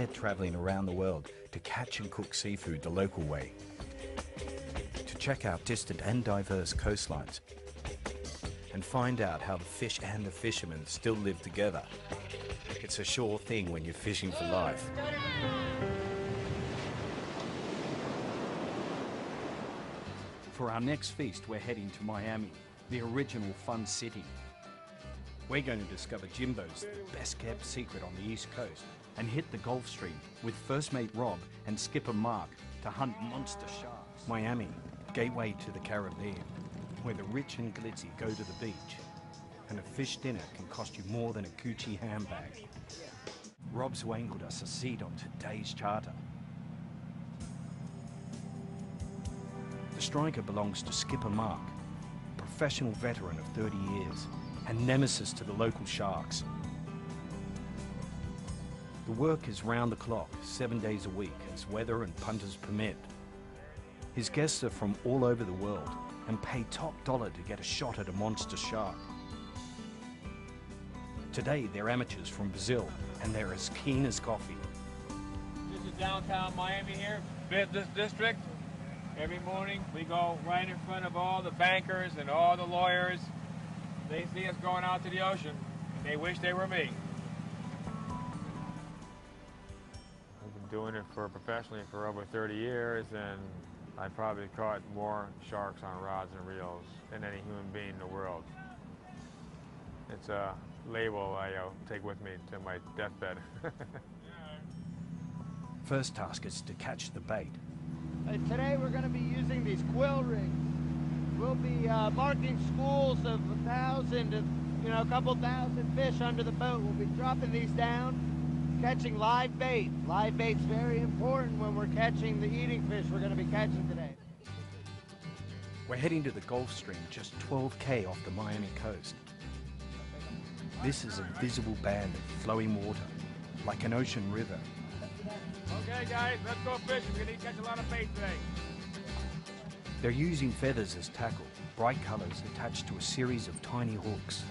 tired travelling around the world to catch and cook seafood the local way, to check out distant and diverse coastlines, and find out how the fish and the fishermen still live together. It's a sure thing when you're fishing for life. For our next feast, we're heading to Miami, the original Fun City. We're going to discover Jimbo's, the best-kept secret on the East Coast, and hit the Gulf Stream with first mate Rob and skipper Mark to hunt monster sharks. Miami, gateway to the Caribbean, where the rich and glitzy go to the beach, and a fish dinner can cost you more than a Gucci handbag. Rob's wangled us a seat on today's charter. The striker belongs to skipper Mark, a professional veteran of 30 years, and nemesis to the local sharks. The work is round the clock, 7 days a week, as weather and punters permit. His guests are from all over the world and pay top dollar to get a shot at a monster shark. Today, they're amateurs from Brazil, and they're as keen as coffee. This is downtown Miami here, business district. Every morning, we go right in front of all the bankers and all the lawyers. They see us going out to the ocean, and they wish they were me. I've been doing it professionally for over 30 years, and I probably caught more sharks on rods and reels than any human being in the world. It's a label I take with me to my deathbed. First task is to catch the bait. Today we're going to be using these quill rigs. We'll be marking schools of 1,000 to, a couple thousand fish under the boat. We'll be dropping these down, catching live bait. Live bait's very important when we're catching the eating fish we're going to be catching today. We're heading to the Gulf Stream, just 12k off the Miami coast. This is a visible band of flowing water, like an ocean river. Okay guys, let's go fishing. We're going to catch a lot of bait today. They're using feathers as tackle, bright colours attached to a series of tiny hooks.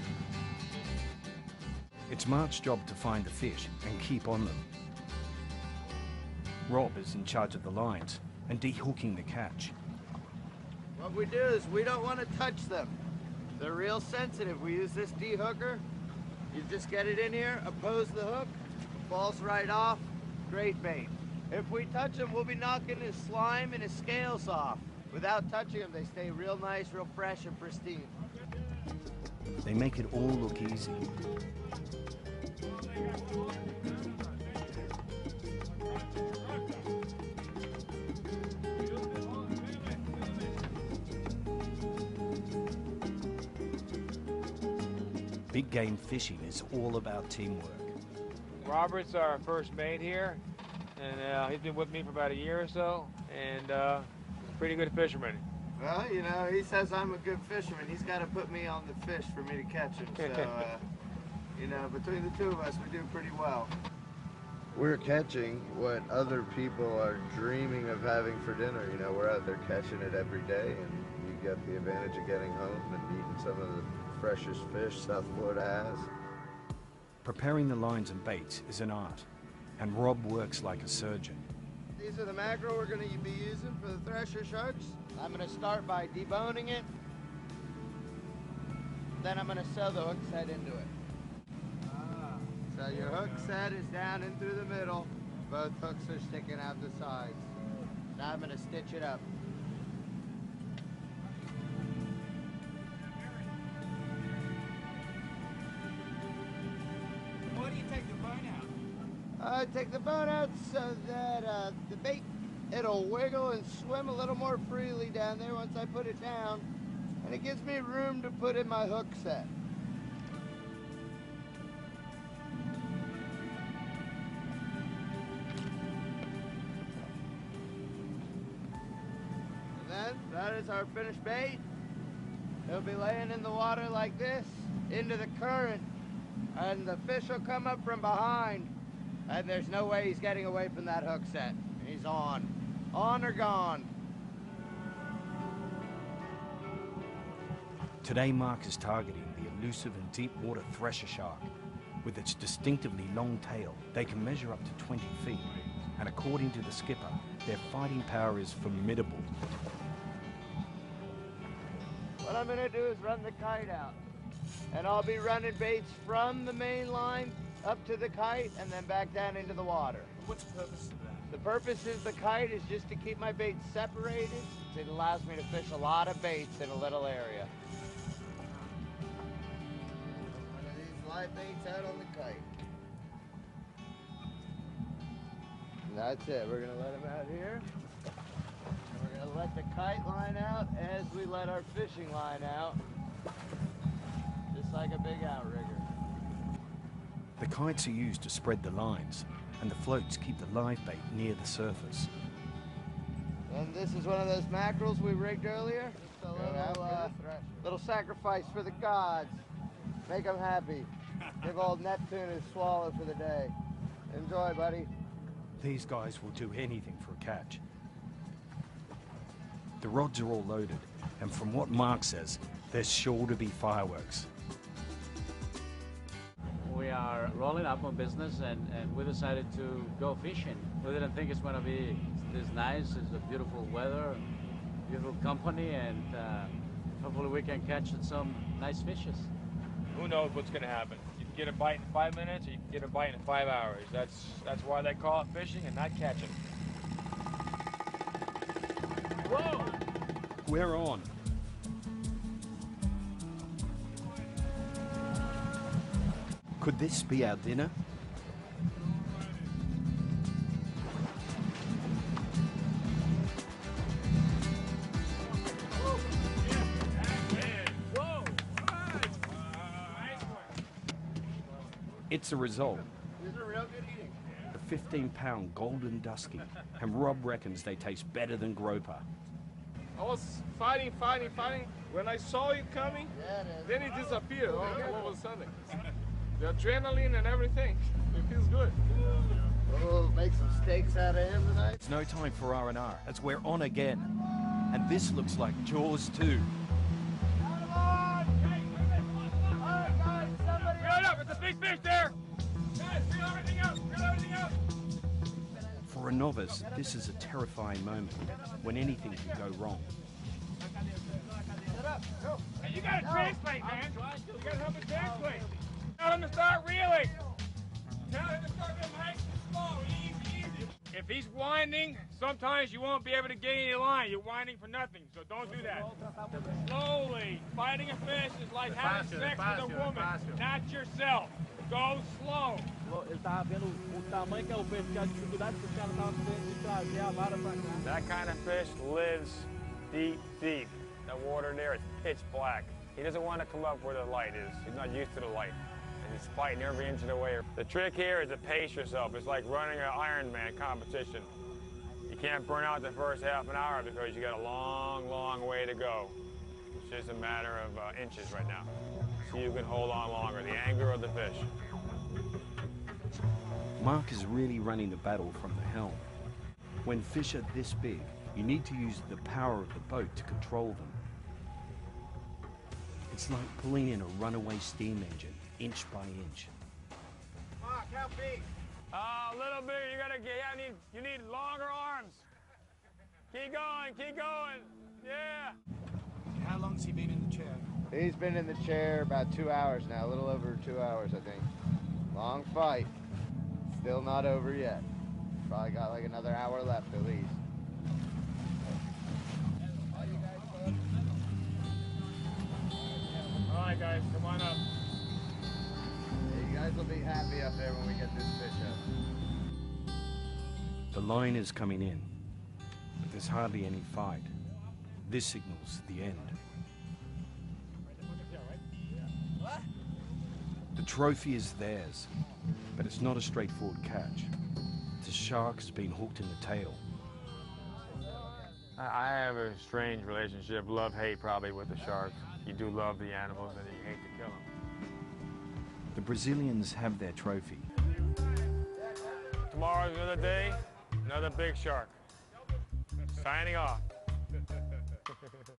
It's Mark's job to find the fish and keep on them. Rob is in charge of the lines and de-hooking the catch. What we do is we don't want to touch them. They're real sensitive. We use this de-hooker. You just get it in here, oppose the hook, falls right off, great bait. If we touch them, we'll be knocking his slime and his scales off. Without touching them, they stay real nice, real fresh and pristine. They make it all look easy. Big game fishing is all about teamwork. Robert's our first mate here, and he's been with me for about a year or so, and pretty good fisherman. Well, he says I'm a good fisherman. He's got to put me on the fish for me to catch him. So, between the two of us, we do pretty well. We're catching what other people are dreaming of having for dinner. We're out there catching it every day, and you get the advantage of getting home and eating some of the freshest fish South Florida has. Preparing the lines and baits is an art, and Rob works like a surgeon. These are the mackerel we're going to be using for the thresher sharks. I'm going to start by deboning it. Then I'm going to sew the hook set into it. So your hook set is down in through the middle. Both hooks are sticking out the sides. Now I'm going to stitch it up. Why do you take the bone out? I take the bone out so that the bait, it'll wiggle and swim a little more freely down there once I put it down. And it gives me room to put in my hook set. And then, that is our finished bait. It'll be laying in the water like this, into the current. And the fish will come up from behind. And there's no way he's getting away from that hook set. He's on. On or gone. Today Mark is targeting the elusive and deep water thresher shark. With its distinctively long tail, they can measure up to 20 feet, and according to the skipper, their fighting power is formidable. What I'm gonna do is run the kite out. And I'll be running baits from the main line up to the kite and then back down into the water. What's the purpose of that? The purpose is the kite is just to keep my baits separated. It allows me to fish a lot of baits in a little area. One of these live baits out on the kite. And that's it. We're gonna let him out here. And we're gonna let the kite line out as we let our fishing line out. Just like a big outrigger. The kites are used to spread the lines, and the floats keep the live bait near the surface. And this is one of those mackerels we rigged earlier. Just a little sacrifice for the gods. Make them happy. Give old Neptune his swallow for the day. Enjoy, buddy. These guys will do anything for a catch. The rods are all loaded, and from what Mark says, there's sure to be fireworks. We are rolling up on business, and we decided to go fishing. We didn't think it's going to be this nice. It's a beautiful weather, beautiful company, and hopefully we can catch some nice fishes. Who knows what's going to happen? You can get a bite in 5 minutes, or you can get a bite in 5 hours. That's why they call it fishing and not catching. Whoa! We're on. Could this be our dinner? It's a result. These are real good eating. A 15-pound golden dusky, and Rob reckons they taste better than grouper. I was fighting. When I saw you coming, Yeah, it is. then it disappeared all of a sudden. The adrenaline and everything, it feels good. We'll make some steaks out of him tonight. It's no time for R&R, as we're on again. And this looks like Jaws 2. Reel it up, it's a big fish there! Guys, reel everything out! For a novice, this is a terrifying moment when anything can go wrong. Hey, you gotta translate, man! You gotta help him translate! Tell him to start reeling! Tell him to start reeling nice and slow, easy. If he's winding, sometimes you won't be able to get any line. You're winding for nothing, so don't do that. Slowly. Fighting a fish is like having sex with a woman, not yourself. Go slow. Ele estava vendo o tamanho que é o peixe, que a dificuldade que os caras estavam tendo de trazer a vara para cá. That kind of fish lives deep. The water there is pitch black. He doesn't want to come up where the light is. He's not used to the light. And he's fighting every inch of the way. The trick here is to pace yourself. It's like running an Ironman competition. You can't burn out the first half an hour because you got a long way to go. It's just a matter of inches right now. So you can hold on longer, the anger of the fish. Mark is really running the battle from the helm. When fish are this big, you need to use the power of the boat to control them. It's like pulling in a runaway steam engine, inch by inch. Mark, how big? A little bigger. You need longer arms. Keep going. Yeah. How long's he been in the chair? He's been in the chair about 2 hours now, a little over 2 hours, I think. Long fight. Still not over yet. Probably got like another hour left at least. All right, guys, come on up. Yeah, you guys will be happy up there when we get this fish up. The line is coming in, but there's hardly any fight. This signals the end. The trophy is theirs, but it's not a straightforward catch. The shark has been hooked in the tail. I have a strange relationship, love-hate probably, with the sharks. You do love the animals and you hate to kill them. The Brazilians have their trophy. Tomorrow's another day, another big shark. Signing off.